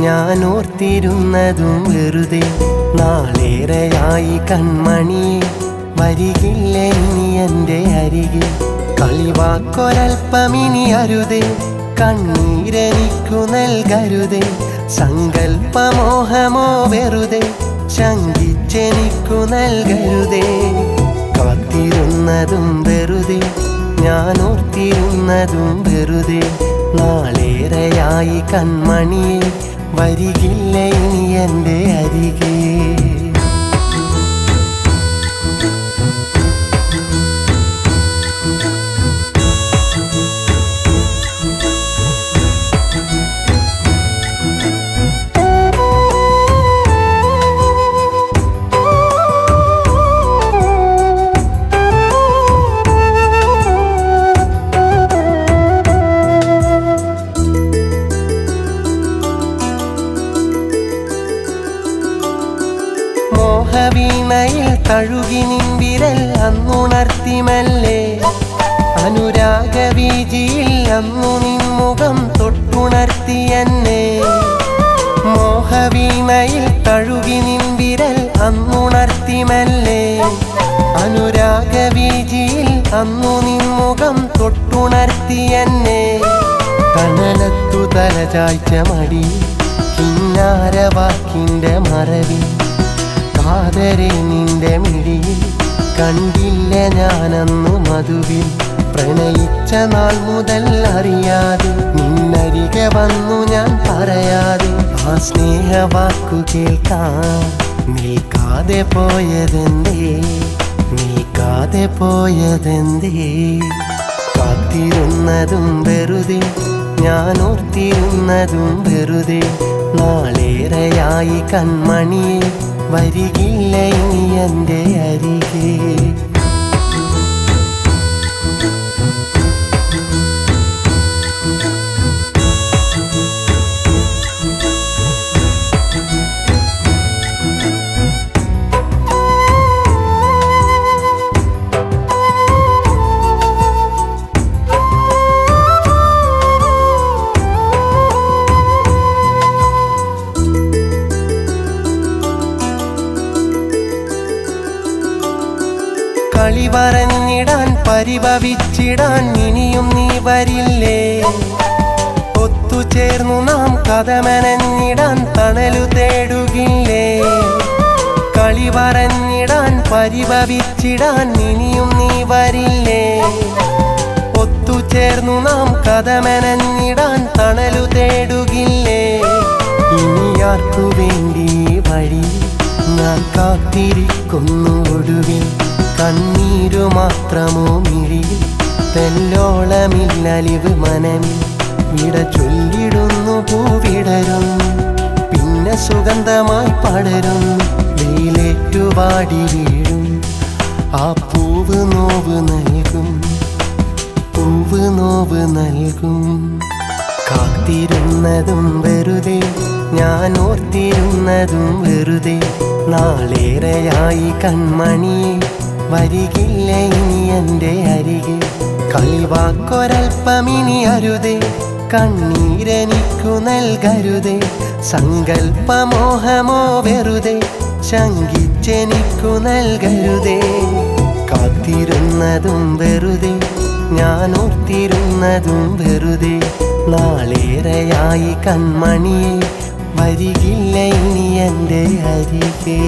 ഞാൻ ഓർത്തിരുന്നതും വെറുതെ. നാളേറെയായി കൺമണിയെ വരികില്ല ഇനി എൻ്റെ അരികെ. കളിവാക്കൊരൽപ്പമിനി അരുതേ, കണ്ണീരെനിക്കു നൽകരുതേ. സങ്കൽപ്പമോഹമോ വെറുതെ, ശങ്കിച്ചെനിക്കു നൽകരുതേ. കാത്തിരുന്നതും വെറുതെ, ഞാൻ ഓർത്തിരുന്നതും വെറുതെ. നാളേറെയായി കൺമണിയെ വരികില്ല ഇനി എൻ്റെ അരികെ. മോഹവീണയിൽ തഴുകി നിൻവിരൽ അന്നുണർത്തി മെല്ലെ. അനുരാഗവീജിയിൽ അന്നു നിൻമുഖം തൊട്ടുണർത്തി എന്നെ. മോഹവീണയിൽ തഴുകി നിൻവിരൽ അന്നുണർത്തി മെല്ലെ. അനുരാഗവീജിയിൽ അന്നു നിൻമുഖം തൊട്ടുണർത്തി എന്നെ. തണലത്തു തലചായ്ച്ച മടി, കിന്നാരവാക്കിൻ്റെ മറവിൽ. കാതരെ നിന്റെ മിഴിയിൽ കണ്ടില്ല ഞാനന്നു മധുവിൽ. പ്രണയിച്ച നാൾ മുതൽ അറിയാതെ നിന്നരികെ വന്നു ഞാൻ പറയാതെ. ആ സ്നേഹവാക്കു കേൾക്കാൻ നിൽക്കാതെ പോയതെന്തേ, നിൽക്കാതെ പോയതെന്തേ. കാത്തിരുന്നതും വെറുതെ, ഞാൻ ഓർത്തിരുന്നതും വെറുതെ. നാളേറെയായി കൺമണിയെ വരികില്ല ഇനി എൻ്റെ അരികെ. കളി പറഞ്ഞിടാൻ പരിഭവിച്ചിടാൻ ഇനിയും നീ വരില്ലേ. ഒത്തുചേർന്നു നാം കഥമെനഞ്ഞിടാൻ തണലു തേടുകില്ലേ. കളി പറഞ്ഞിടാൻ പരിഭവിച്ചിടാൻ ഇനിയും നീ വരില്ലേ. ഒത്തുചേർന്നു നാം കഥമെനഞ്ഞിടാൻ തണലു തേടുകില്ലേ. ഇനി ആർക്കു വേണ്ടി വഴി ഞാൻ കാത്തിരിക്കുന്നു ഒടുവിൽ. കണ്ണീരു മാത്രമോ മിഴിയിൽ, തെല്ലോളമില്ലലിവ് മനമിൽ. വിട ചൊല്ലിടുന്നു പൂവിടരുന്നു, പിന്നെ സുഗന്ധമായി പടരുന്നു. വെയിലേറ്റുവാടി വീഴും ആ പൂവ് നോവ് നൽകും, പൂവ് നോവ് നൽകും. കാത്തിരുന്നതും വെറുതെ, ഞാൻ ഓർത്തിരുന്നതും വെറുതെ. നാളേറെയായി കൺമണിയെ വരികില്ല ഇനി എൻ്റെ അരികെ. കളിവാക്കൊരൽപ്പമിനി അരുതേ, കണ്ണീരെനിക്കു നൽകരുതേ. സങ്കൽപ്പമോഹമോ വെറുതെ, ശങ്കിച്ചെനിക്കു നൽകരുതേ. കാത്തിരുന്നതും വെറുതെ, ഞാൻ ഓർത്തിരുന്നതും വെറുതെ. നാളേറെയായി കൺമണിയെ വരികില്ല ഇനി എൻ്റെ അരികെ.